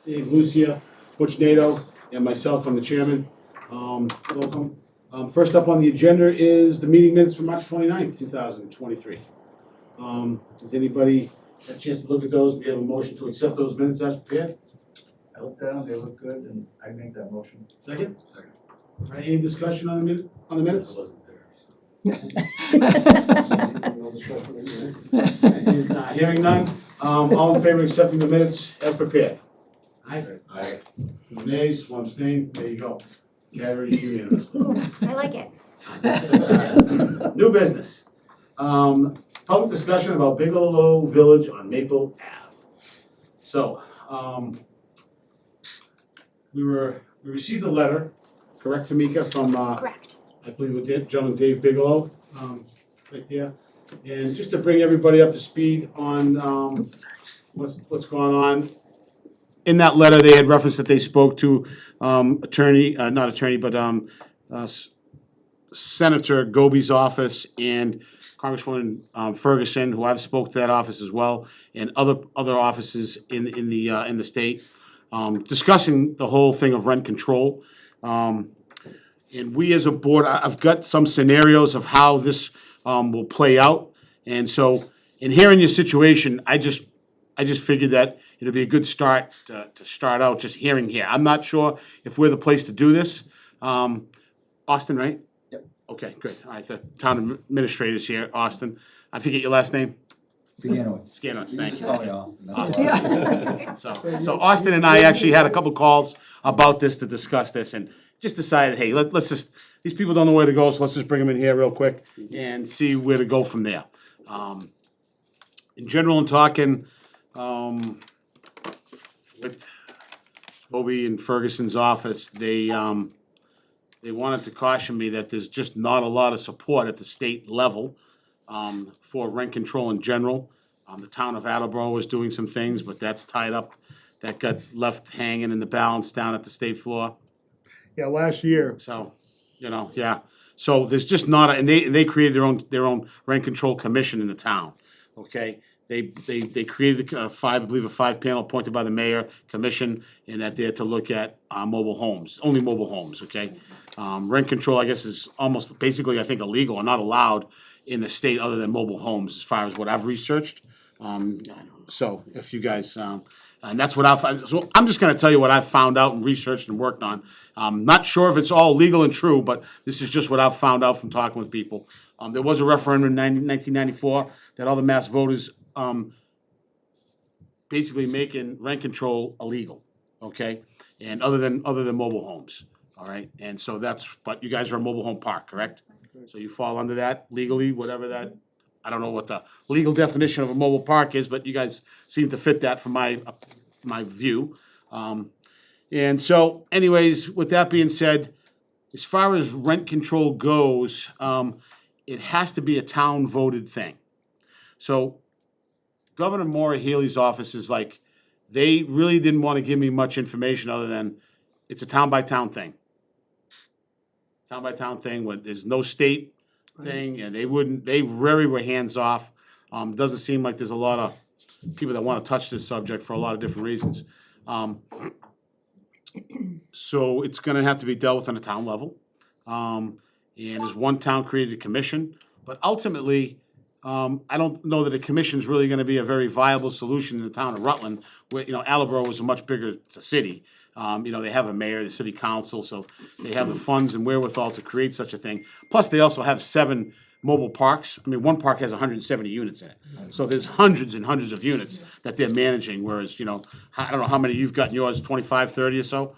Dave Lucia, Butch Nato, and myself, I'm the chairman. Welcome. First up on the agenda is the meeting minutes for March 29th, 2023. Has anybody had a chance to look at those? We have a motion to accept those minutes as prepared? I looked at them, they look good, and I make that motion. Second? Second. All right, any discussion on the minutes? I wasn't there. No discussion, right? Hearing none, all in favor of accepting the minutes as prepared? Aye. Aye. No nays, one abstain, there you go. Carries unanimously. I like it. New business. Public discussion about Bigelow Village on Maple Ave. So, we received a letter, correct, Tamika, from, Correct. I believe it did, gentleman Dave Bigelow, right there. And just to bring everybody up to speed on, what's going on. In that letter, they had referenced that they spoke to, Senator Goby's office and Congresswoman Ferguson, who I've spoke to that office as well, and other offices in the state, discussing the whole thing of rent control. And we as a board, I've got some scenarios of how this will play out. And so, in hearing your situation, I just figured that it'd be a good start to start out just hearing here. I'm not sure if we're the place to do this. Austin, right? Yep. Okay, good. All right, the town administrator's here, Austin. I forget your last name? Scanowitz. Scanowitz, thank you. Call me Austin. That's Austin. So Austin and I actually had a couple calls about this to discuss this and just decided, hey, let's just, these people don't know where to go, so let's just bring them in here real quick and see where to go from there. In general, and talking with Goby and Ferguson's office, they wanted to caution me that there's just not a lot of support at the state level for rent control in general. The town of Attleboro is doing some things, but that's tied up, that got left hanging in the balance down at the state floor. Yeah, last year. So, yeah. So there's just not, and they created their own rent control commission in the town, okay? They created I believe a 5-panel appointed by the mayor commission, and that they're to look at mobile homes, only mobile homes, okay? Rent control, I guess, is almost basically, I think, illegal or not allowed in the state other than mobile homes, as far as what I've researched. So if you guys, and that's what so I'm just gonna tell you what I've found out and researched and worked on. Not sure if it's all legal and true, but this is just what I've found out from talking with people. There was a referendum in 1994 that all the mass voters basically making rent control illegal, okay? And other than mobile homes, all right? And so but you guys are a mobile home park, correct? So you fall under that legally, whatever that, I don't know what the legal definition of a mobile park is, but you guys seem to fit that from my view. And so anyways, with that being said, as far as rent control goes, it has to be a town voted thing. So Governor Maura Healey's office is like, they really didn't want to give me much information other than it's a town by town thing. Town by town thing, when there's no state thing, and they really were hands off. Doesn't seem like there's a lot of people that want to touch this subject for a lot of different reasons. So it's gonna have to be dealt with on a town level. And there's one town created a commission, but ultimately, I don't know that a commission's really gonna be a very viable solution in the town of Rutland, where, Attleboro is a much bigger, it's a city. They have a mayor, the city council, so they have the funds and wherewithal to create such a thing. Plus, they also have 7 mobile parks. I mean, one park has 170 units in it. So there's hundreds and hundreds of units that they're managing, whereas, I don't know how many you've got in yours, 25, 30 or so?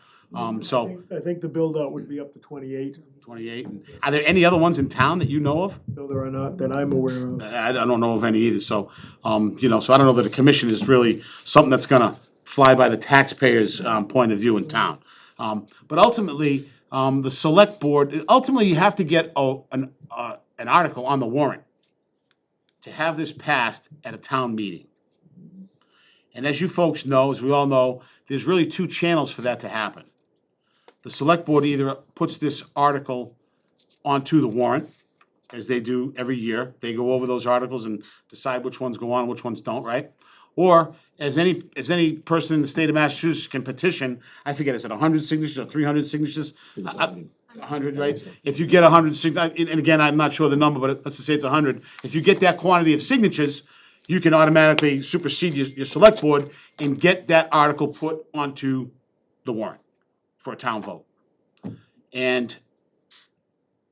So I think the build-out would be up to 28. 28. And are there any other ones in town that you know of? No, there are not, that I'm aware of. I don't know of any either, so, so I don't know that a commission is really something that's gonna fly by the taxpayers' point of view in town. But ultimately, the select board, ultimately you have to get an article on the warrant to have this passed at a town meeting. And as you folks know, as we all know, there's really 2 channels for that to happen. The select board either puts this article onto the warrant, as they do every year. They go over those articles and decide which ones go on, which ones don't, right? Or as any person in the state of Massachusetts can petition, I forget, is it 100 signatures or 300 signatures? 100, right? If you get 100 and again, I'm not sure the number, but let's just say it's 100. If you get that quantity of signatures, you can automatically supersede your select board and get that article put onto the warrant for a town vote. And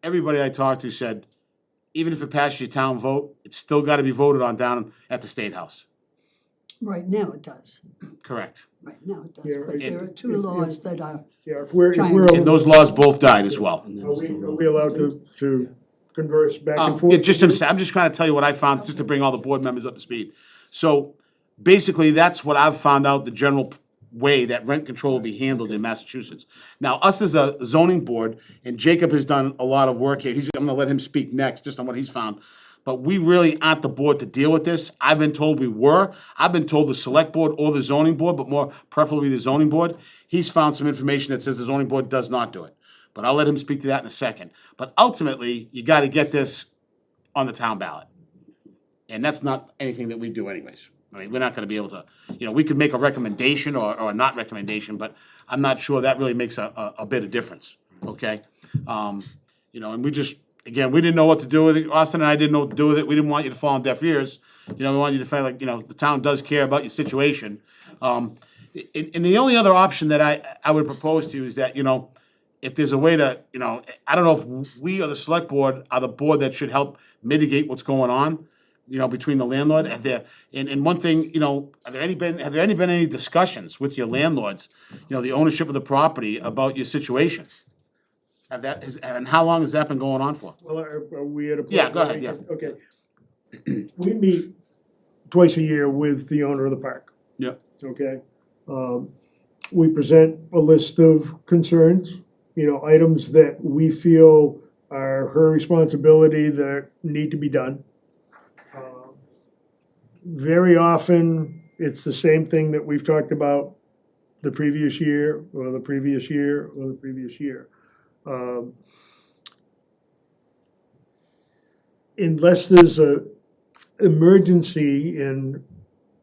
everybody I talked to said, even if it passes your town vote, it's still gotta be voted on down at the State House. Right now it does, Correct. right now it does, Yeah, but there are two laws that are, Yeah, if we're, And those laws both died as well. are we allowed to converse back and forth? I'm just trying to tell you what I found, just to bring all the board members up to speed. So, basically, that's what I've found out, the general way that rent control will be handled in Massachusetts. Now, us as a zoning board, and Jacob has done a lot of work here, I'm gonna let him speak next, just on what he's found. But we really aren't the board to deal with this. I've been told we were. I've been told the select board or the zoning board, but more preferably the zoning board. He's found some information that says the zoning board does not do it. But I'll let him speak to that in a second. But ultimately, you gotta get this on the town ballot. And that's not anything that we do anyways. I mean, we're not gonna be able to, we could make a recommendation or a not recommendation, but I'm not sure that really makes a bit of difference, okay? And we just, again, we didn't know what to do with it. Austin and I didn't know what to do with it. We didn't want you to fall on deaf ears. We wanted you to feel like, the town does care about your situation. And the only other option that I would propose to you is that, if there's a way to, I don't know if we or the select board are the board that should help mitigate what's going on, between the landlord and one thing, have there been any discussions with your landlords, the ownership of the property about your situation? And how long has that been going on for? Well, are we at a point? Yeah, go ahead, where- Okay. We meet twice a year with the owner of the park, Yep. okay? We present a list of concerns, items that we feel are her responsibility that need to be done. Very often, it's the same thing that we've talked about the previous year, or the previous year, or the previous year. Unless there's a emergency in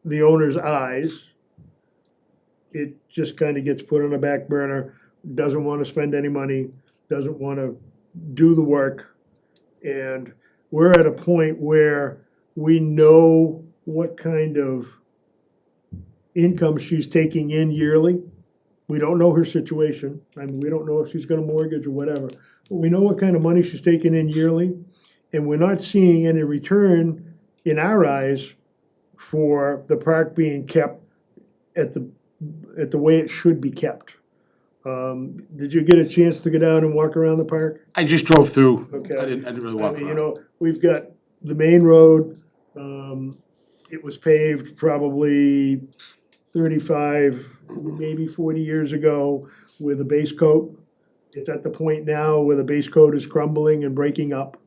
the owner's eyes, it just kind of gets put on a back burner, doesn't want to spend any money, doesn't want to do the work. And we're at a point where we know what kind of income she's taking in yearly. We don't know her situation. I mean, we don't know if she's got a mortgage or whatever. But we know what kind of money she's taking in yearly. And we're not seeing any return in our eyes for the park being kept at the way it should be kept. Did you get a chance to go down and walk around the park? I just drove through. Okay. I didn't really I walk mean, around. we've got the main road, it was paved probably 35, maybe 40 years ago with a base coat. It's at the point now where the base coat is crumbling and breaking up.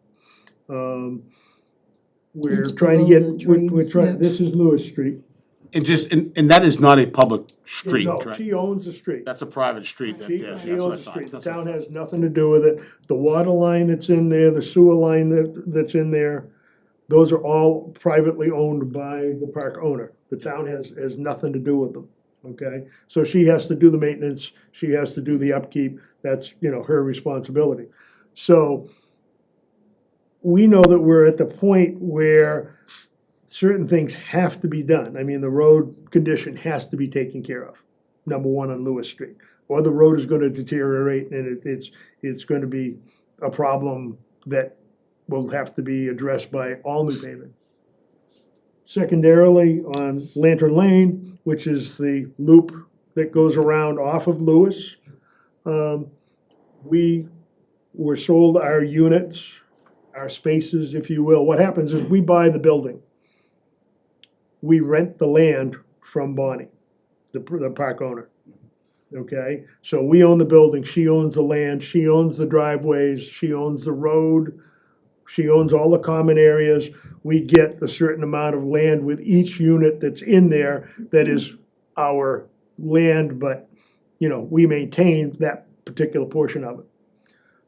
We're It's trying to below get, the we're drains, trying, yeah. this is Lewis Street. And that is not a public street, No, correct? she owns the street. That's a private street. She Yeah, she that's what I owns the thought. street. The That's what I town thought. has nothing to do with it. The water line that's in there, the sewer line that's in there, those are all privately owned by the park owner. The town has nothing to do with them, okay? So she has to do the maintenance, she has to do the upkeep, that's, her responsibility. So we know that we're at the point where certain things have to be done. I mean, the road condition has to be taken care of, number one on Lewis Street. Or the road is gonna deteriorate and it's gonna be a problem that will have to be addressed by all new pavement. Secondarily, on Lantern Lane, which is the loop that goes around off of Lewis, we were sold our units, our spaces, if you will. What happens is we buy the building. We rent the land from Bonnie, the park owner. Okay, so we own the building, she owns the land, she owns the driveways, she owns the road, she owns all the common areas. We get a certain amount of land with each unit that's in there that is our land, but, we maintain that particular portion of it.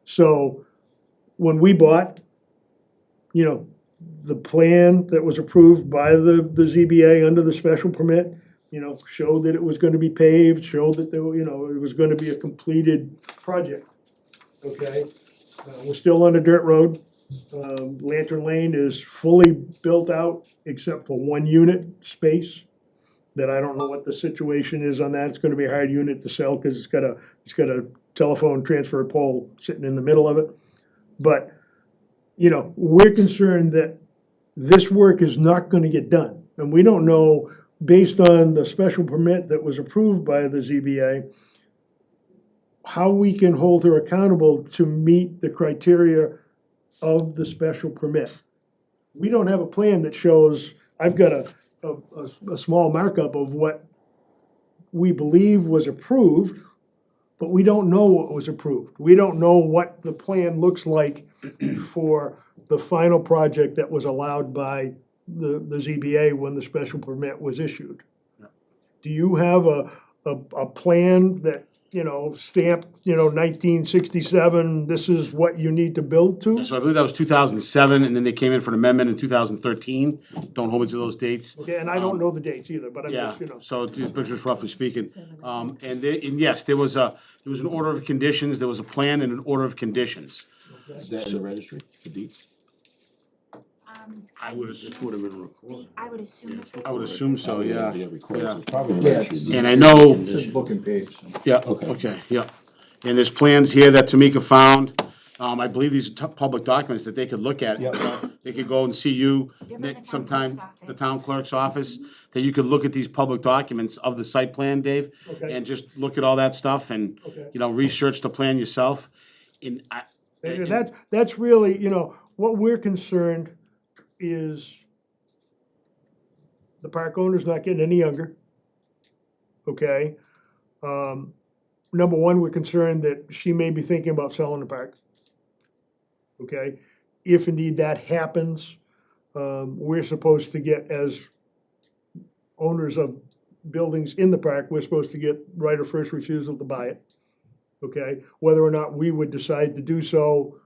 So when we bought, the plan that was approved by the ZBA under the special permit, you know, showed that it was gonna be paved, showed that there, you know, it was gonna be a completed project, okay? We're still on a dirt road. Lantern Lane is fully built out except for one unit space that I don't know what the situation is on that. It's gonna be a hard unit to sell because it's got a telephone transfer pole sitting in the middle of it. But, you know, we're concerned that this work is not gonna get done. And we don't know, based on the special permit that was approved by the ZBA, how we can hold her accountable to meet the criteria of the special permit. We don't have a plan that shows, I've got a small markup of what we believe was approved, but we don't know what was approved. We don't know what the plan looks like for the final project that was allowed by the ZBA when the special permit was issued. Do you have a plan that, you know, stamped, you know, 1967, this is what you need to build to? So I believe that was 2007, and then they came in for an amendment in 2013. Don't hold me to those dates. Okay, and I don't know the dates either, but I'm Yeah, just, you know. so just roughly speaking. And yes, there was an order of conditions, there was a plan and an order of conditions. Is that in the registry, the deeds? I would have, this would have been recorded. I would assume it. I would assume so, yeah. Yeah, recorded, Yeah. so it's probably in the Yeah, registry. of deeds. And I know, It says book and page. yeah, okay, yeah. And there's plans here that Tamika found. I believe these are public documents that they could look at. They could go and see you, They're from the Nick, town sometime, clerk's the office. town clerk's office, that you could look at these public documents of the site plan, Dave, Okay. and just look at all that stuff and, Okay. you know, research the plan yourself. And And that's really, you know, what we're concerned is the park owner's not getting any younger. Okay? Number one, we're concerned that she may be thinking about selling the park. Okay? If indeed that happens, we're supposed to get, as owners of buildings in the park, we're supposed to get right of first refusal to buy it. Okay? Whether or not we would decide to do so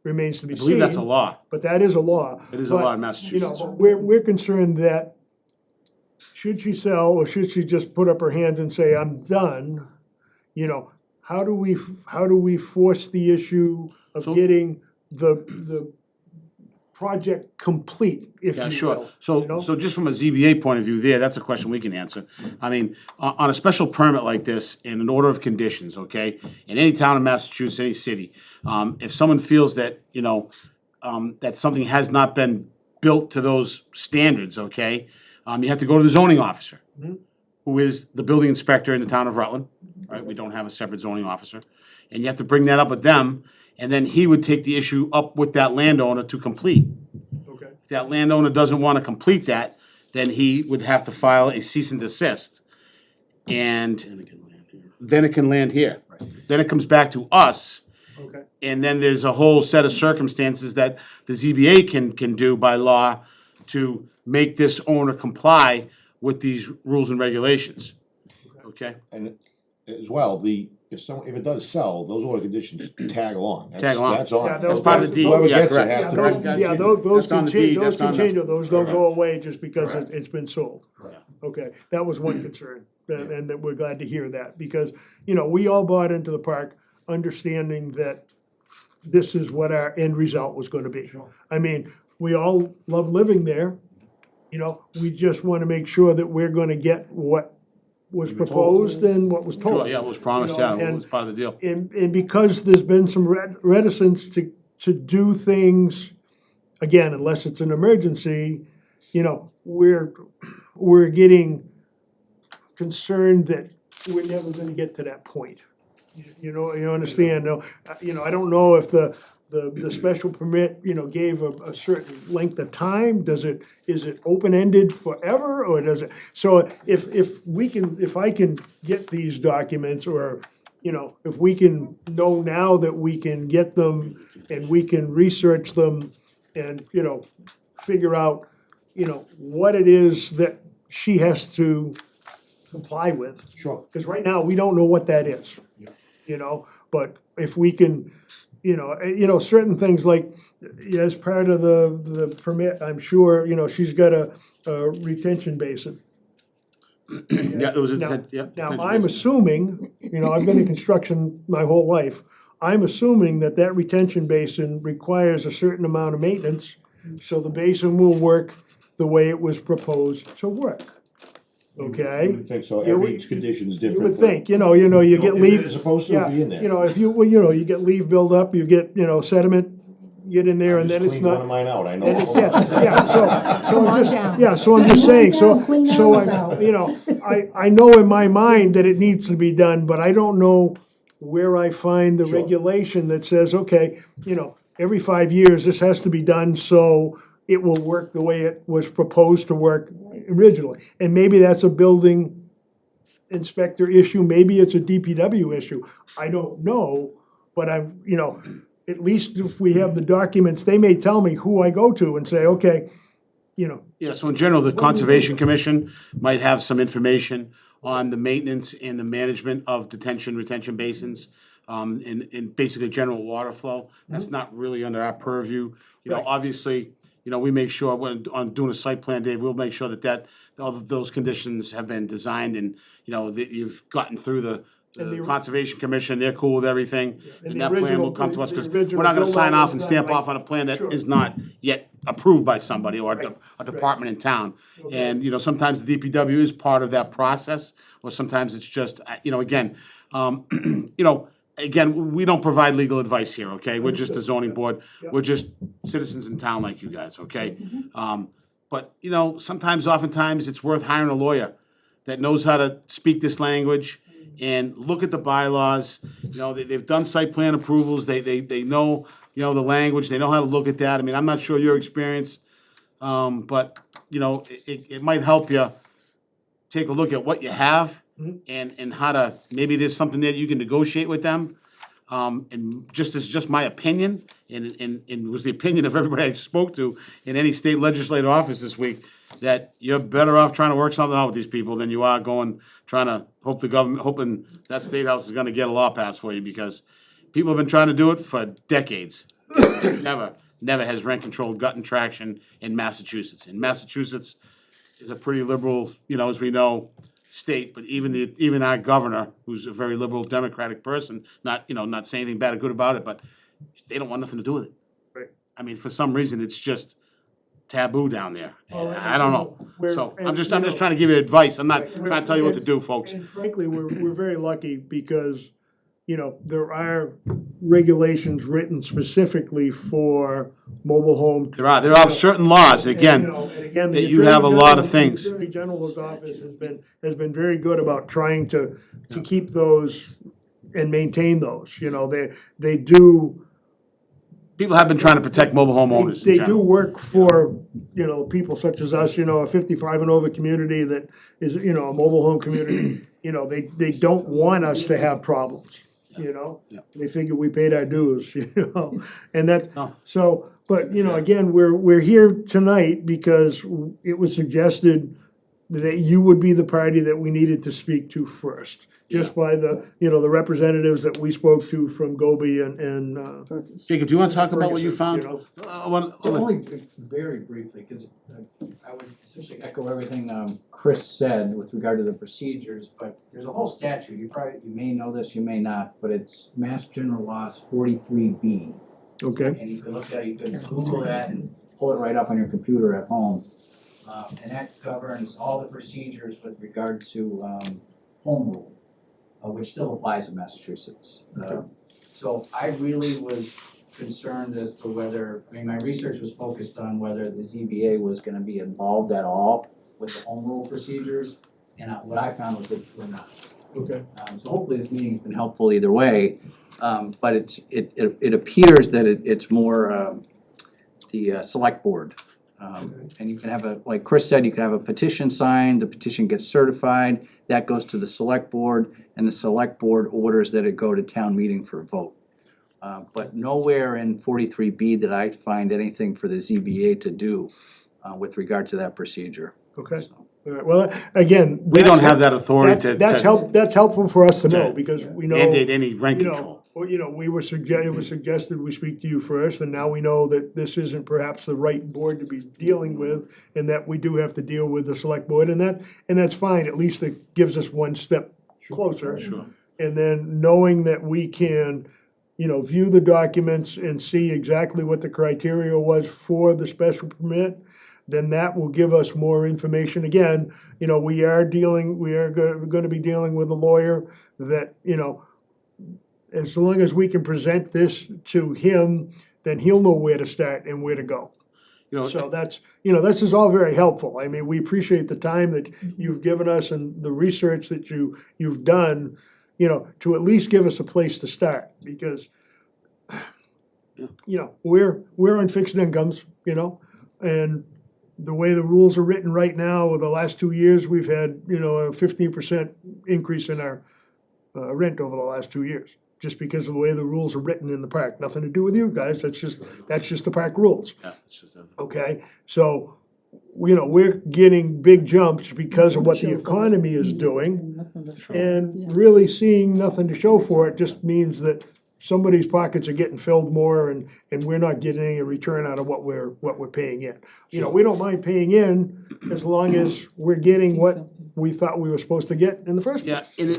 remains to be I seen. believe that's a law. But that is a law. It is a law in But, Massachusetts. you know, we're concerned that should she sell or should she just put up her hands and say, I'm done? You know, how do we force the issue of So- getting the project complete, if you Yeah, will? sure. you know? So just from a ZBA point of view there, that's a question we can answer. I mean, on a special permit like this, in an order of conditions, okay? In any town in Massachusetts, any city, if someone feels that, you know, that something has not been built to those standards, okay? You have to go to the zoning officer, who is the building inspector in the town of Rutland, right? We don't have a separate zoning officer. And you have to bring that up with them, and then he would take the issue up with that landowner to complete. Okay, If that landowner doesn't wanna complete that, then he would have to file a cease and desist. And then it can land here. Then it comes back to us, okay, and then there's a whole set of circumstances that the ZBA can do by law to make this owner comply with these rules and regulations. Okay? And as well, if it does sell, those order conditions tag along. Tag along. That's on. Yeah, That's part of the deed, Whoever yeah, gets it correct. has yeah, to those, pay. yeah, those That's on can the change, deed, those that's can on the- change, those don't go Correct. away just because Correct. it's been sold. Correct. Okay, that was one concern, and that we're glad to hear that, because, you know, we all bought into the park understanding that this is what our end result was gonna be. I mean, we all love living there, you know, we just wanna make sure that we're gonna get what was proposed and what was told. Sure, yeah, it was promised, You know, yeah, it and- was part of the deal. And because there's been some reticence to do things, again, unless it's an emergency, you know, we're getting concerned that we're never gonna get to that point. You understand, no, I don't know if the special permit, gave a certain length of time, is it open-ended forever, or does it? So if I can get these documents, or, if we can know now that we can get them, and we can research them, and, figure out, what it is that she has to comply with. Sure. Because right now, we don't know what that is. But if we can certain things like, as part of the permit, I'm sure, she's got a retention basin. Yeah, it was, Now- yeah. Now, detention I'm basin. assuming, I've been in construction my whole life, I'm assuming that retention basin requires a certain amount of maintenance, so the basin will work the way it was proposed to work. You Okay? would think so, You every would- condition's You different. would but- think, you get If leaf. It's supposed to Yeah, be in there. if you get leaf buildup, you get, sediment, get in there, I and just then it's cleaned one not. of mine out, I know. And it's, yeah, so Come I'm on just, down. yeah, so I'm just saying, so, Clean so those I, out. I know in my mind that it needs to be done, but I don't know where I find the Sure. regulation that says, okay, every 5 years, this has to be done, so it will work the way it was proposed to work originally. And maybe that's a building inspector issue, maybe it's a DPW issue, I don't know, but I'm, at least if we have the documents, they may tell me who I go to and say, okay, Yeah, so in general, the Conservation Commission might have some information on the maintenance and the management of retention basins, and basically general water flow. That's not really under our purview. Right. Obviously, we make sure when, on doing a site plan, Dave, we'll make sure that all of those conditions have been designed and, that you've gotten through the And the- Conservation Commission, they're cool with everything. And And the that plan original- will come to us, the because original we're not gonna sign build-out off and was stamp done off on a plan that Sure. is not yet approved by somebody or Right, a department in town. And, sometimes the DPW is part of that process, or sometimes it's just, again, again, we don't provide legal advice here, okay? We're just a zoning board. Yeah. We're just citizens in town like you guys, okay? But, sometimes, oftentimes, it's worth hiring a lawyer that knows how to speak this language and look at the bylaws. They've done site plan approvals, they know, the language, they know how to look at that. I mean, I'm not sure your experience, but, it might help you take a look at what you have and how to, maybe there's something that you can negotiate with them. And just my opinion, and it was the opinion of everybody I spoke to in any state legislative office this week, that you're better off trying to work something out with these people than you are trying to hoping that state house is gonna get a law passed for you, because people have been trying to do it for decades. Never has rent control gotten traction in Massachusetts. And Massachusetts is a pretty liberal, as we know, state, but even our governor, who's a very liberal Democratic person, not saying anything bad or good about it, but they don't want nothing to do with it. Right. I mean, for some reason, it's just taboo down there. Well, and, I don't know. we're- So and, I'm just you know- trying to give you advice. I'm not Right. trying to tell you what to do, folks. And frankly, we're very lucky because, there are regulations written specifically for mobile home. There are certain laws, again, And again, that the you have a Attorney lot General- of things. The Attorney General's office has been very good about trying to keep those and maintain those, they do. people have been trying to protect mobile home owners in They do general. work for, people such as us, a 55 and over community that is, a mobile home community. They don't want us to have problems, Yeah. They figure we paid our dues, and that, No. so, but, again, we're here tonight because it was suggested that you would be the party that we needed to speak to first. Just by the, the representatives that we spoke to from Gobi and, Jacob, do you want to talk about what you Ferguson, found? Only very briefly, because I would essentially echo everything Chris said with regard to the procedures, but there's a whole statute, you may know this, you may not, but it's Mass General Laws 43B. Okay, And you can look at it, you can Google that and pull it right up on your computer at home. And that governs all the procedures with regard to home rule, which still applies in Massachusetts. So I really was concerned as to whether, my research was focused on whether the ZBA was gonna be involved at all with the home rule procedures. And what I found was that we're not. okay. So hopefully this meeting's been helpful either way, but it appears that it's more the select board. And you can have like Chris said, you can have a petition signed, the petition gets certified, that goes to the select board, and the select board orders that it go to town meeting for a vote. But nowhere in 43B did I find anything for the ZBA to do with regard to that procedure. Okay. So. All right, well, again. We don't have that authority to That's helpful for us to know, to because we know. mandate any rent you know, control. Well, it was suggested we speak to you first, and now we know that this isn't perhaps the right board to be dealing with, and that we do have to deal with the select board, and that's fine, at least it gives us one step closer. Sure. And then knowing that we can, view the documents and see exactly what the criteria was for the special permit, then that will give us more information. Again, we are gonna be dealing with a lawyer that, as long as we can present this to him, then he'll know where to start and where to go. So this is all very helpful. I mean, we appreciate the time that you've given us and the research that you've done, to at least give us a place to start, because, we're on fixed incomes, and the way the rules are written right now, over the last 2 years, we've had, a 15% increase in our rent over the last 2 years, just because of the way the rules are written in the park. Nothing to do with you guys, that's just the park rules. Yeah, it's just a- Okay, so, we're getting big jumps because of what the economy is doing. And really seeing nothing to show for it just means that somebody's pockets are getting filled more, and we're not getting any return out of what we're paying in. We don't mind paying in as long as we're getting what we thought we were supposed to get in the first Yeah, place. and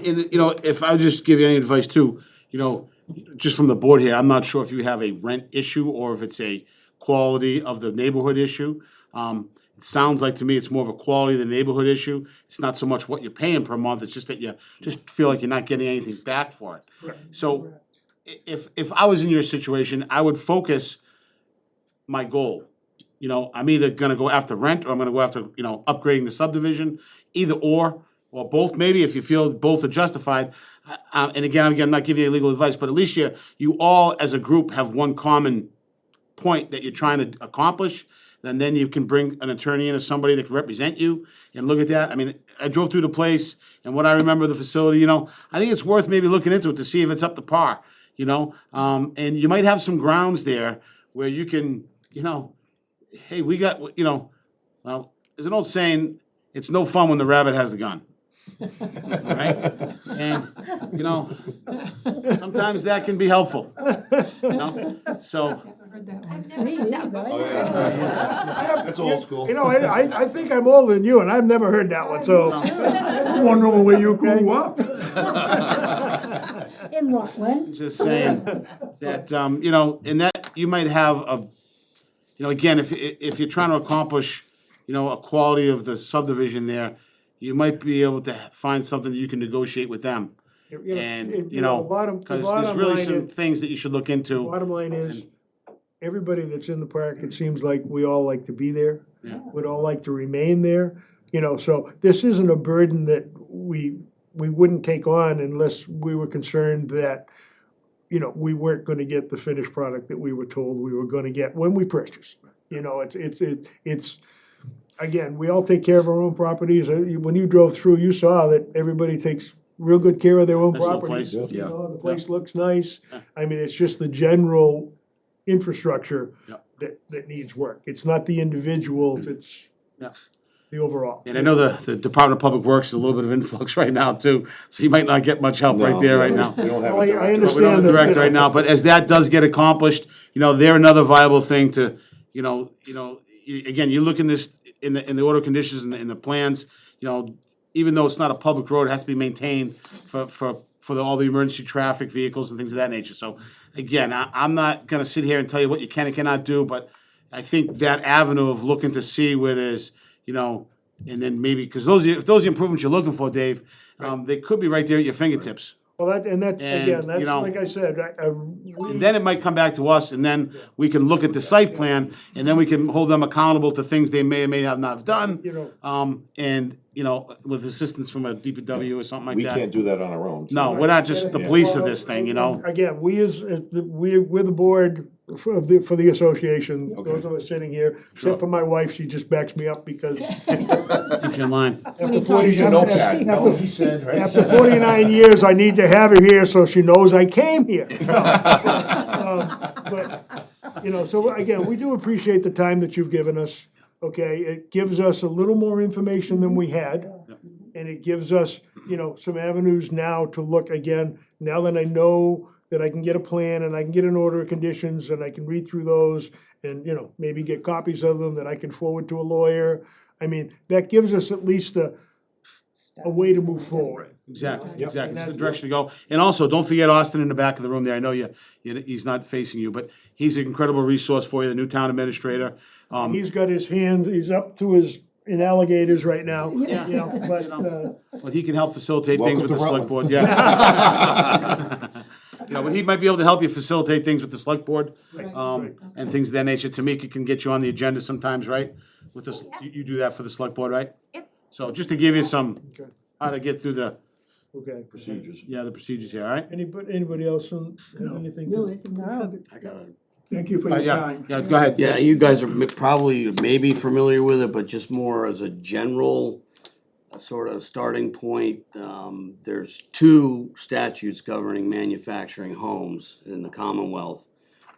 if I would just give you any advice too, just from the board here, I'm not sure if you have a rent issue or if it's a quality of the neighborhood issue. It sounds like to me it's more of a quality of the neighborhood issue. It's not so much what you're paying per month, it's just that you just feel like you're not getting anything back for it. So if I was in your situation, I would focus my goal. I'm either gonna go after rent or I'm gonna go after, upgrading the subdivision, either or both, maybe if you feel both are justified. And again, I'm not giving you legal advice, but at least you all as a group have one common point that you're trying to accomplish. And then you can bring an attorney in or somebody that can represent you and look at that. I mean, I drove through the place and what I remember of the facility, I think it's worth maybe looking into it to see if it's up to par, and you might have some grounds there where you can, hey, we got, well, there's an old saying, it's no fun when the rabbit has the gun. All right? And, sometimes that can be helpful, so. Oh, yeah. That's old school. I think I'm older than you, and I've never heard that one, so. Wondering where you grew up. In Rockland. Just saying that, and that, you might have again, if you're trying to accomplish, a quality of the subdivision there, you might be able to find something that you can negotiate with them. And, The because there's bottom really line some is- things that you should look into. Bottom line is, everybody that's in the park, it seems like we all like to be there. Yeah. Would all like to remain there, so this isn't a burden that we wouldn't take on unless we were concerned that, we weren't gonna get the finished product that we were told we were gonna get when we purchased. It's, again, we all take care of our own properties. When you drove through, you saw that everybody takes real good care of their own Nice little properties. place. Yeah. The place looks nice. Yeah. I mean, it's just the general infrastructure Yeah. that needs work. It's not the individuals, it's Yeah. the overall. And I know the Department of Public Works is a little bit of influx right now too, so you might not get much help right there right now. We don't have Well, a director. I But we don't have understand a that, director right now, but as that does get accomplished, they're another viable thing to, again, you look in this, in the order of conditions and the plans, even though it's not a public road, it has to be maintained for all the emergency traffic vehicles and things of that nature. So again, I'm not gonna sit here and tell you what you can and cannot do, but I think that avenue of looking to see where there's, and then maybe, because if those are the improvements you're looking for, Dave, they could be right there at your fingertips. Well, again, And, that's, you know, like I said, And then it might come back to us, and then we can look at the site plan, and then we can hold them accountable to things they may or may not have done. And, with assistance from a DPW or something like We that. can't do that on our own. No, we're not just the police of this thing, Again, we're the board for the association, Okay. those of us sitting here, Sure. except for my wife, she just backs me up because Keeps you in line. after 40 She's your notepad, no, after- he said, right? After 49 years, I need to have her here so she knows I came here. But, so again, we do appreciate the time that you've given us, okay? It gives us a little more information than we had. And it gives us, some avenues now to look again, now that I know that I can get a plan and I can get an order of conditions and I can read through those and, you know, maybe get copies of them that I can forward to a lawyer. I mean, that gives us at least a way to move forward. Exactly, Yep. exactly, it's the direction to go. And also, don't forget Austin in the back of the room there, I know he's not facing you, but he's an incredible resource for you, the new town administrator. He's got his hands, he's up to his, in alligators right now, you Yeah. know, but, But he can help facilitate things Welcome with the to select board, yeah. You know, but he might be able to help you facilitate things with the select board, right. and things of that nature. Tamika can get you on the agenda sometimes, right? With this, you do that for the select board, right? Yep. So just to give you some, Okay. how to get through the, Okay. Procedures. the procedures here, all right? Anybody else have anything? No, to- I think we covered. I got it. Thank you for your Yeah, time. yeah, go ahead. Yeah, you guys are probably maybe familiar with it, but just more as a general sort of starting point. There's two statutes governing manufacturing homes in the Commonwealth.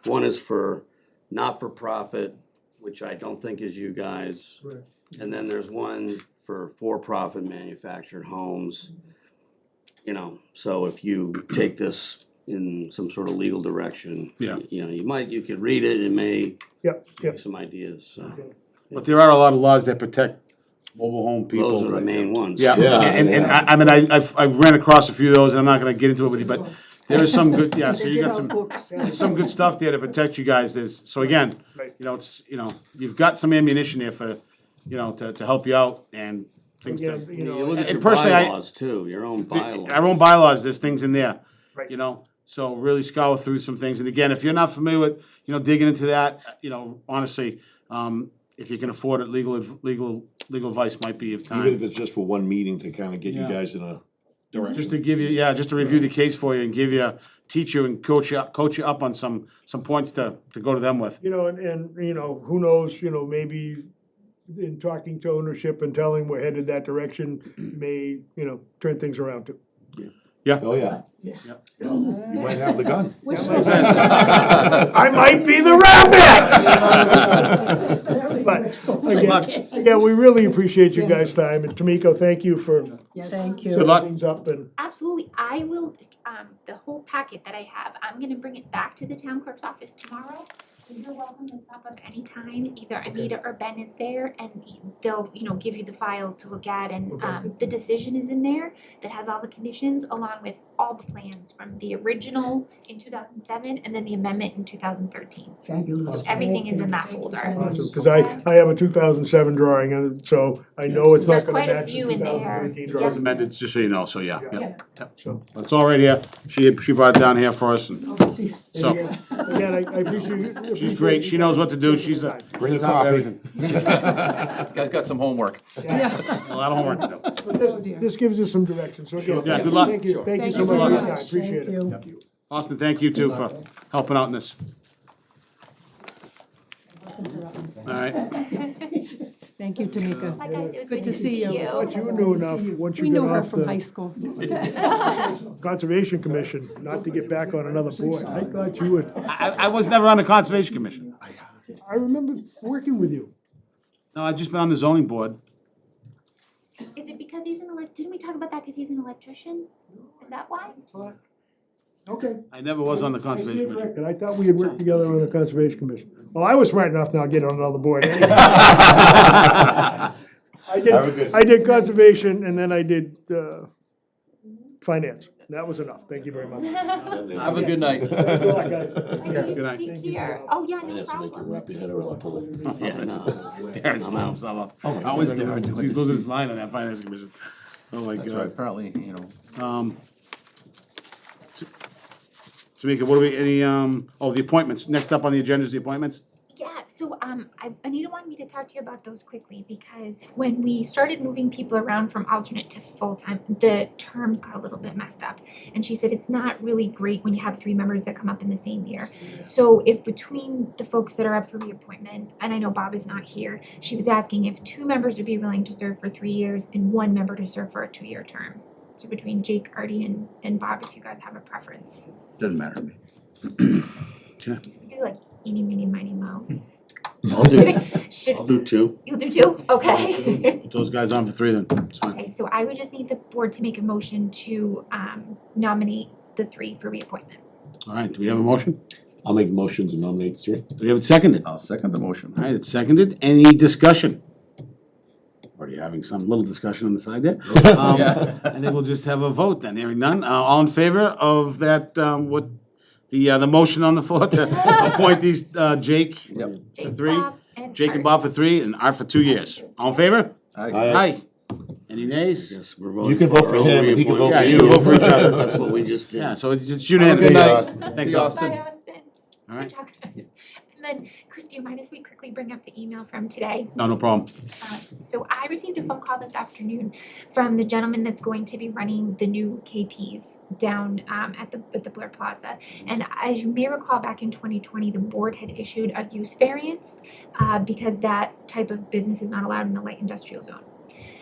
One is for not-for-profit, which I don't think is you guys. Right. And then there's one for-profit manufactured homes. You know, so if you take this in some sort of legal direction. Yeah. You know, you could read it, it may Yep, give yep. you some ideas, so. But there are a lot of laws that protect mobile home people. Those are the main ones. Yeah, Yeah, and I mean, I ran across a few of those, and I'm not gonna get into it with you, but there is some good, yeah, so They you give got out some, books. there's some good stuff there to protect you guys. So again, Right. you know, it's, you know, you've got some ammunition there for, you know, to help you out and things to. Again, you You know, look at And your personally, I- bylaws too, your own bylaws. Our own bylaws, there's things in there, Right. you know, so really scour through some things. And again, if you're not familiar with, you know, digging into that, you know, honestly, if you can afford it, legal advice might be of Even if time. it's just for one meeting to kind of get you Yeah. guys in a Just direction. to give you, just to review the case for you and give you, teach you and coach you up on some points to go to them with. you know, and, you know, who knows, you know, maybe in talking to ownership and telling we're headed that direction may, you know, turn things around too. Oh, yeah. Yeah. You might have the gun. I might be the rabbit! But again, we really appreciate you guys' time, and Tamiko, thank you for Yes. Thank Good setting luck. things up and, Absolutely, I will, the whole packet that I have, I'm gonna bring it back to the town clerk's office tomorrow. So you're welcome to stop up anytime, either Anita or Ben is there, and they'll, you know, give you the file to look at, and, the decision is in there that has all the conditions, along with all the plans from the original in 2007, and then the amendment in 2013. Fabulous. Everything is in that folder. awesome, because I have a 2007 drawing, and so I know it's not There's gonna quite a match the few in there. 2013 Yeah. It's drawing. amended, just so you know, so yeah. So, It's all right here. She brought it down here for us, and so, again, I appreciate. she's great. She knows what to do. She's the. Bring the top of coffee. everything. Guys got some homework. A lot of homework to do. But this gives us some direction, so again, Yeah, good luck. thank you so Thank much you for very your much. time, appreciate it. Thank you. Austin, thank you too for helping out in this. All right. Thank you, Tamika. Hi guys, it was Good to see you. But you knew enough, once We you knew got her off from high the school. Conservation Commission, not to get back on another board. I thought you would, I was never on the Conservation Commission. I remember working with you. No, I've just been on the zoning board. Is it because he's didn't we talk about that because he's an electrician? Is that why? Okay. I never was on the Conservation Commission. And I thought we had worked together on the Conservation Commission. Well, I was smart enough now to get on another board anyway. I did conservation and then I did, finance. That was enough. Thank you very much. Have a good night. Thanks a lot, guys. Good night. Take care. Oh, yeah, no Finance will make you problem. wrap your head around it. Yeah, no. Darren's smiling himself up. Oh, my How is God. Darren doing? He's losing his mind on that Finance Commission. Oh, my That's right, God. apparently, you know. Tamika, what do we, the appointments. Next up on the agenda is the appointments. Yeah, so Anita wanted me to talk to you about those quickly because when we started moving people around from alternate to full-time, the terms got a little bit messed up. And she said it's not really great when you have 3 members that come up in the same year. So if between the folks that are up for reappointment, and I know Bob is not here, she was asking if 2 members would be willing to serve for 3 years and 1 member to serve for a 2-year term. So between Jake, Artie, and Bob, if you guys have a preference. Doesn't matter to me. You do like eeny, meeny, miny, mo. I'll do, Should, I'll do 2. you'll do 2? Okay. Put those guys on for 3 then. It's fine. Okay, so I would just need the board to make a motion to nominate the 3 for reappointment. All right, do we have a motion? I'll make a motion to nominate three. Do we have it seconded? I'll second the motion. All right, it's seconded. Any discussion? Already having some little discussion on the side there. I think we'll just have a vote then, hearing none. All in favor of that, what, the motion on the floor to appoint these, Jake? Jake, three? Bob, and Jake and Art. Bob for 3 and Art for 2 years. All in favor? Aye. Aye. Any nays? Yes, we're voting You can vote for early him and he can vote reappointment. Yeah, for you you. can vote for each other. That's what we just did. Yeah, so it's unanimous. Good night. Thanks, See you, Austin. Bye, Austin. All right. Good job, guys. And then, Chris, do you mind if we quickly bring up the email from today? No, no problem. So I received a phone call this afternoon from the gentleman that's going to be running the new KPs down at the Blair Plaza. And as you may recall, back in 2020, the board had issued a use variance because that type of business is not allowed in the light industrial zone.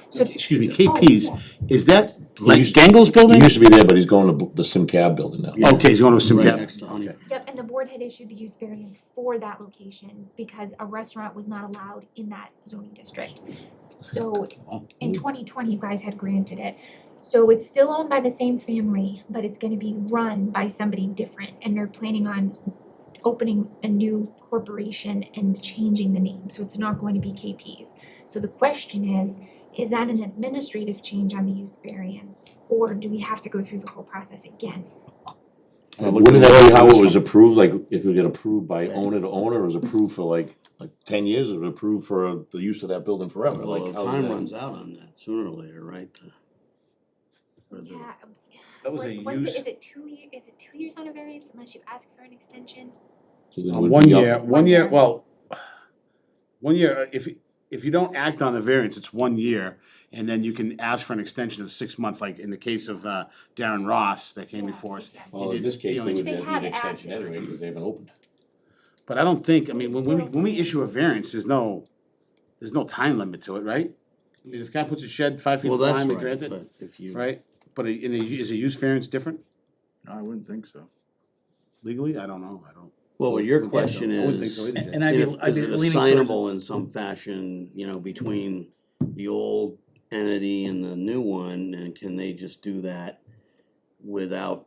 So Excuse me, KP's, is that like used- Gangel's He building? used to be there, but he's going to the SimCab building now. Okay, he's going to Right SimCap. next to Honey. Yep, and the board had issued the use variance for that location because a restaurant was not allowed in that zoning district. So in 2020, you guys had granted it. So it's still owned by the same family, but it's gonna be run by somebody different, and they're planning on opening a new corporation and changing the name, so it's not going to be KP's. So the question is that an administrative change on the use variance, or do we have to go through the whole process again? Wouldn't that be how it was approved, like if it get approved by owner to owner, it was approved for like 10 years, it was approved for the use of that building forever, Well, like the how's time that? runs out on that sooner or later, right? Yeah. That was a What is use- it, is it 2 year, is it 2 years on a variance unless you ask for an extension? So then it would 1 be up- year, 1 1 year, year. well, 1 year, if you don't act on the variance, it's 1 year. And then you can ask for an extension of 6 months, like in the case of Darren Ross that came Yes, before us. yes, yes. Well, in this case, You know, they Which would they need have an extension acted. anyway, because they haven't opened. But I don't think, I mean, when we issue a variance, there's no time limit to it, right? I mean, if a guy puts a shed 5 feet Well, from that's line, we right, grant it, but if you. right? But is a use variance different No, I wouldn't think so. legally? I don't know, I don't. Well, but your Wouldn't think so. question I wouldn't think is, so either, Jay. And I'd be, if, I'd is be it leaning towards. assignable in some fashion, you know, between the old entity and the new one, and can they just do that without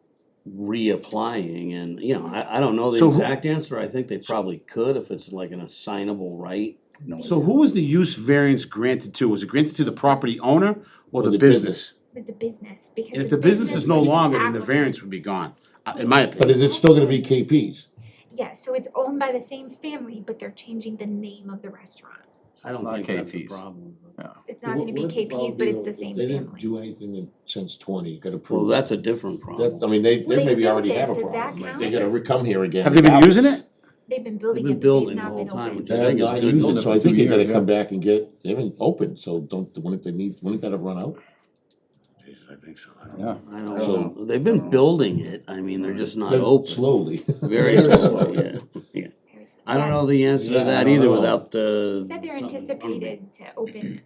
reapplying? And, you know, I don't know the So who- exact answer, I think they probably could if it's like an assignable right. No So idea. who was the use variance granted to? Was it granted to the property owner or the business? It was the business, because And if the business is no was longer, then the applicant. variance would be gone, in my But opinion. is it still gonna be KP's? Yeah, so it's owned by the same family, but they're changing the name of the restaurant. I don't not think that's a KP's. problem. but- It's not gonna be KP's, but it's the same They didn't family. do anything since 20, got Well, approved. that's a different That, problem. I mean, they Well, they maybe built already it. have a Does that problem, like, count? they gotta come here again. Have they been using it? They've been building They've it, been but they've building the not whole been time, open. which They're I think is not good. using it, so I think you gotta Yeah. come back and get, they haven't opened, so wouldn't that have run out? I think so, I don't know. Yeah. I don't So- know, they've been building it, I mean, they're just not Then open. Slowly. Very slowly, yeah, yeah. I don't know the answer to Yeah, I that don't either know. without the. Said they're something in front of me. anticipated to open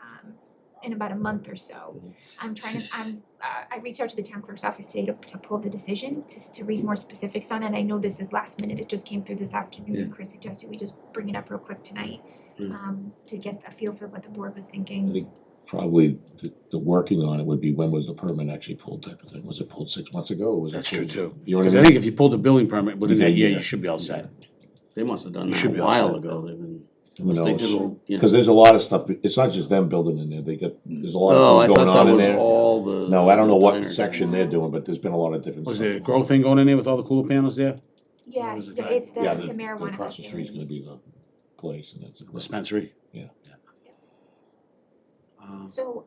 in about a month or so. I reached out to the town clerk's office today to pull the decision, to read more specifics on it. I know this is last minute, it just came through this afternoon, and Chris suggested we just bring it up real quick tonight, to get a feel for what the board was thinking. Probably the working on it would be when was the permit actually pulled type of thing, was it pulled 6 months ago, or was it? That's true pulled- too. You know what Because I I mean? think if you pulled a building permit within that year, Yeah. you should be all set. They must have done You that should be a all while set. ago, they've been. Who I think knows? it'll, you know. Cause there's a lot of stuff, it's not just them building in there, there's a lot Oh, I of things thought going on that in was there. all the. No, I don't know what diner section thing. they're doing, but there's been a lot of different Was stuff. there a grow thing going in there with all the cooler panels there? Yeah, was it yeah, that? it's the Yeah, marijuana across the street's facility. gonna be the place, and that's. Dispensary? Yeah. So,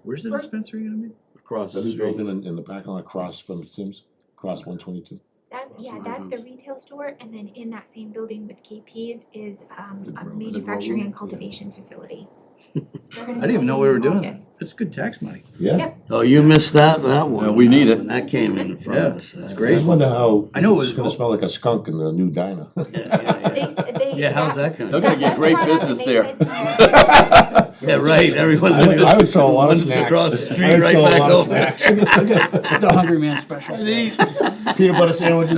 Where's the First- dispensary gonna be? Across the This street. building in the parking lot across from Sims, across 122. that's, That's yeah, what that's the happens. retail store, and then in that same building with KP's is The a grow- the manufacturing grow and room? cultivation facility. I didn't even know we were doing this. That's good tax money. Yeah. Oh, you missed that one. we need it. When that came in front of us. it's I great. just wonder how. I know it was- It's gonna smell like a skunk in the new diner. Yeah, how's that gonna? They're gonna get great business there. Yeah, right, everyone's I gonna go. would sell a lot of one's snacks. Across the I street, would right sell a back lot of over. snacks. The Hungry Man special. Peanut butter sandwiches.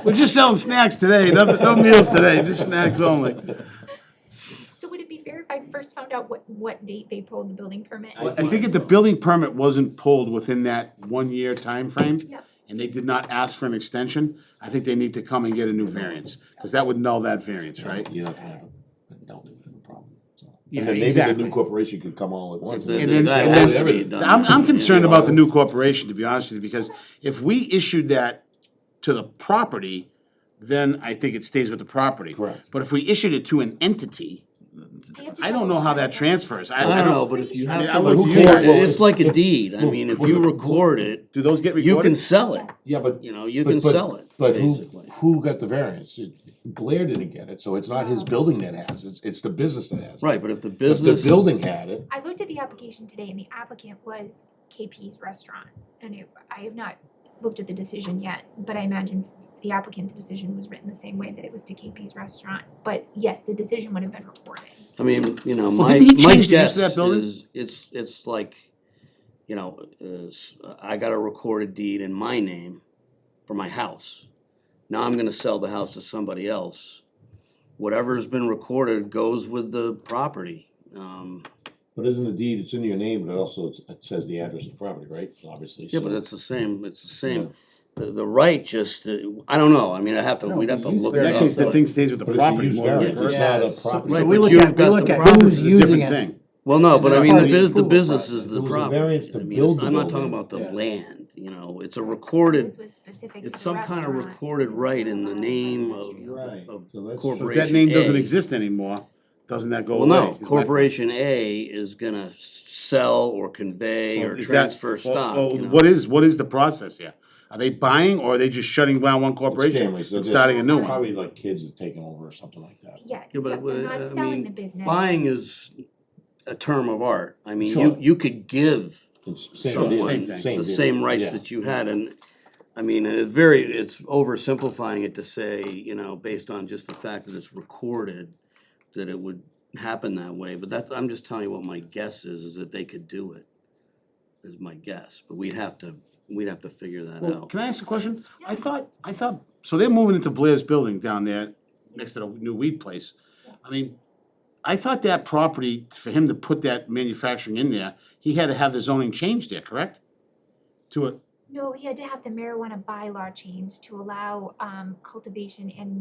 We're just selling snacks today, no meals today, just snacks only. So would it be fair if I first found out what date they pulled the building permit? I think if the building permit wasn't pulled within that 1 year time frame, Yep. and they did not ask for an extension, I think they need to come and get a new variance, because that would null that variance, right? You're not gonna have don't have a problem. So. Yeah, And then maybe the exactly. new corporation could come all at once. The- And then- that and has then- to be done. I'm concerned Yeah. about the new corporation, to be honest with you, because if we issued that to the property, then I think it stays with the property. Correct. But if we issued it to an entity, I don't know how that transfers. I don't know, but if you I mean, have I to would- record it, well, it's like a deed. I mean, if you record it, Do those get you can recorded? sell it. Yeah, but. You know, you but- can but- sell it, But basically. who got the variance? Blair didn't get it, so it's not his building that has it, it's the business that has it. Right, but if the If business. the building had it, I looked at the application today and the applicant was KP's restaurant. And I have not looked at the decision yet, but I imagine the applicant's decision was written the same way that it was to KP's restaurant. But yes, the decision would have been recorded. I mean, you know, Well, my, didn't he my change the use guess of that building? is, it's like, you know, I got a recorded deed in my name for my house. Now I'm gonna sell the house to somebody else. Whatever's been recorded goes with the property. but isn't the deed, it's in your name, but it also, it says the address of the property, right? Obviously. Yeah, so- but it's the same. The right just, I don't know, I mean, we'd have to use look In it that up. case, the but- thing stays with the But it's a property use more than the variance, it's person. not a so- property. so Right, we but look you've at, we got look the at property. who's This is a using different it. thing. Well, no, but I mean, Property is the the business property. is the There was a property. variance to I mean, build the I'm not talking building. about the Yeah. land, you know, it's a recorded, This was specific to it's the some kind of restaurant. recorded right in the name Right. of So that's- corporation If that name doesn't A. exist anymore, doesn't that go Well, away? no, Is my- Corporation A is gonna sell or convey Well, or is that- transfer well, stock, well, you know. what is the process here? Are they buying, or are they just shutting down one It's corporation families, so and there's starting a new one? Probably like kids that taking over or something like that. Yeah, Yeah, but, they're I not selling mean, the business. Buying is a term of art. I mean, Sure. you could give It's same Sure, deal, same thing. the deal. same rights Yeah. that you had, and, I mean, it's oversimplifying it to say, you know, based on just the fact that it's recorded, that it would happen that way, but I'm just telling you what my guess is that they could do it, is my guess, but we'd have to figure that Well, out. can I ask a question? I thought, so they're moving into Blair's building down there, next to the new weed place. I mean, I thought that property, for him to put that manufacturing in there, he had to have the zoning changed there, correct? To a, No, he had to have the marijuana bylaw changed to allow cultivation and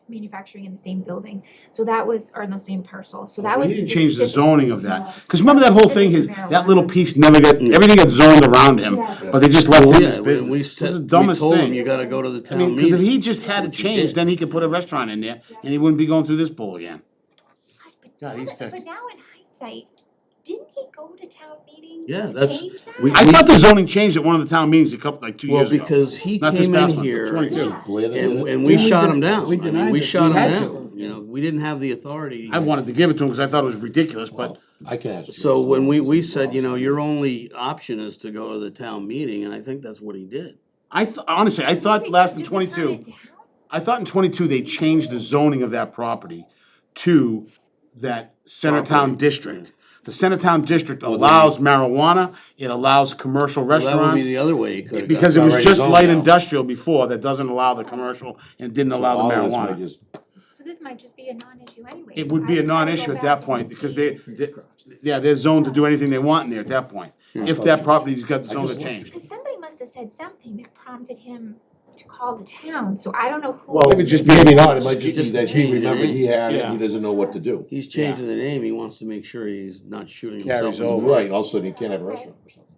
manufacturing in the same building. So that was, or in the same parcel, so that he was didn't change the specific- zoning of that. Cause remember that whole thing, Specific his, to that little marijuana. piece never got, everything got zoned around him, Yeah. but they just left Well, him yeah, his we business. This is the we dumbest told him thing. you gotta go to the I town mean, meeting. cause if he just had it Which he changed, did. then he could put a restaurant in there, and he wouldn't be going through this bull again. Gosh, but God, now he's that- thick. But now in hindsight, didn't he go to town meeting Yeah, to that's- change that? we- I thought the zoning changed at one of the town meetings a couple, like 2 Well, years ago. because he Not this came past in one, here 22. Blair that did and, it? and we Didn't we shot de- him down. we I mean, denied we it. shot We him had down, you know, we didn't have the authority. I wanted to give it to him because I thought it was ridiculous, but Well, I can ask you. So when we said, you know, your only option is to go to the town meeting, and I think that's what he did. honestly, I thought Wait, last so in did we turn 22, it down? I thought in 22 they changed the zoning of that property to that Centertown Property. district. The Centertown district allows marijuana, it allows commercial Well, that would be restaurants. the other way he could have. Because it It's was already just zoned light now. industrial before, that doesn't allow the commercial and didn't allow the marijuana. So this might just be a non-issue anyways. It would be a I just gotta go non-issue at back that and point, because see. they're zoned to do anything they want in there at that point. If that property's got the zone to change. Because somebody must have said something that prompted him to call the town, so I don't know who. Well, Maybe just maybe not, it might Just just be that change he the remembered name. he had it, Yeah. he doesn't know what to do. He's changing the name, he wants to make sure he's not shooting himself Carries in the over. foot. Right, also he can't have a restaurant or something.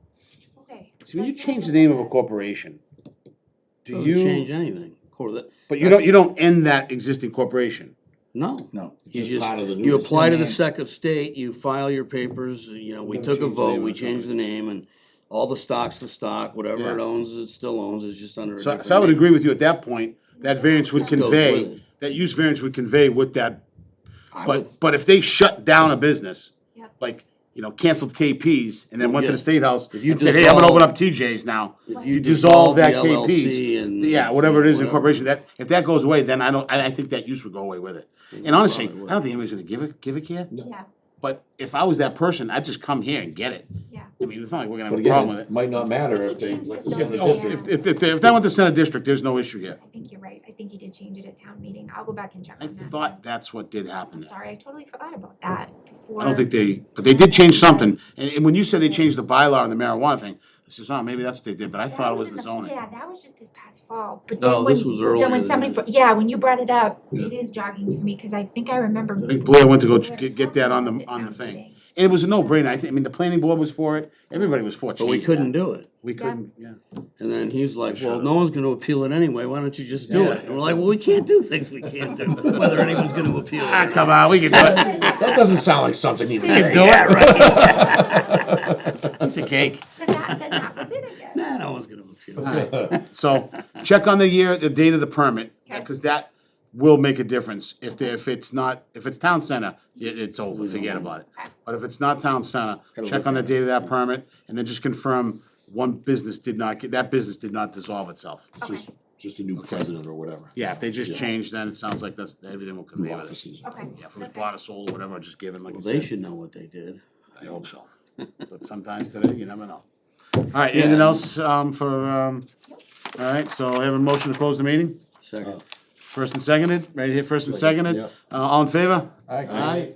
Okay. See, when you change the name of a corporation, do Doesn't change you, anything. but you don't end that existing corporation. No. No. It's You just just, part of the you new apply to the name. second state, you file your papers, you know, we Never took a changed the vote, name we of the changed the name, and all the stock's the stock, whatever it Yeah. owns, it still owns, it's just under a So, different so I would name. agree with you at that point, that variance would Goes with convey, it. that use variance would convey with that. I would- But if they shut down a business, Yep. like, canceled KP's and then Well, went to yeah. the State House If you and said, hey, I'm gonna dissolve- open up TJ's now. If You you dissolve that the LLC KP's, and. yeah, whatever it is, whatever. incorporation, if that goes away, then I think that use would go away with it. And honestly, Probably would. I don't think anybody's gonna give a care, Yeah, but if I was that person, I'd just come here and get it. yeah. I mean, it's not like we're gonna But have a problem again, with it it. might not matter If if he they changed went the to zoning, the Oh, district. if that went to Senate District, there's no issue here. I think you're right. I think he did change it at town meeting. I'll go back and check I on that. thought that's what did happen I'm there. sorry, I totally forgot about that before. I don't think but they did change something, and when you said they changed the bylaw and the marijuana thing, says, oh, maybe that's what they did, but I thought it was in the zoning. Yeah, that was just this past fall, but No, then this when, was then earlier when than somebody, that. yeah, when you brought it up, it is jogging for me, cause I think I remember. I think Blair went to go Blair get that on talking the, about on the town thing. meeting. And it was a no-brainer, I think, I mean, the planning board was for it, everybody was for But we changing couldn't that. do it. We couldn't, yeah. And then he's like, well, Should've. no one's gonna appeal it anyway, why don't you just do Yeah. it? And we're like, well, we can't do things we can't do, whether anyone's gonna appeal Ah, it. come on, we can do it. That doesn't sound like something you We can do it. Piece of cake. Then that was it, I guess. Nah, no one's gonna appeal it. So, check on the year, the date of the permit, Okay. because that will make a difference. If it's not, if it's town center, it's over, forget about it. Okay. But if it's not town center, Gotta check look on the at it. date of that permit, and then just confirm one business did not get, that business did not dissolve itself. Okay, Just a new president or whatever. Yeah, if they just change, then it sounds like everything will New convey with it. offices. okay. Yeah, if it was bought or sold or whatever, just give it like I Well, they said. should know what they did. I hope so. But sometimes today, you never know. All right, anything else, all right, so I have a motion to close the meeting? Second. First and seconded, right here, first and seconded. Yeah. All in favor? Aye. Aye.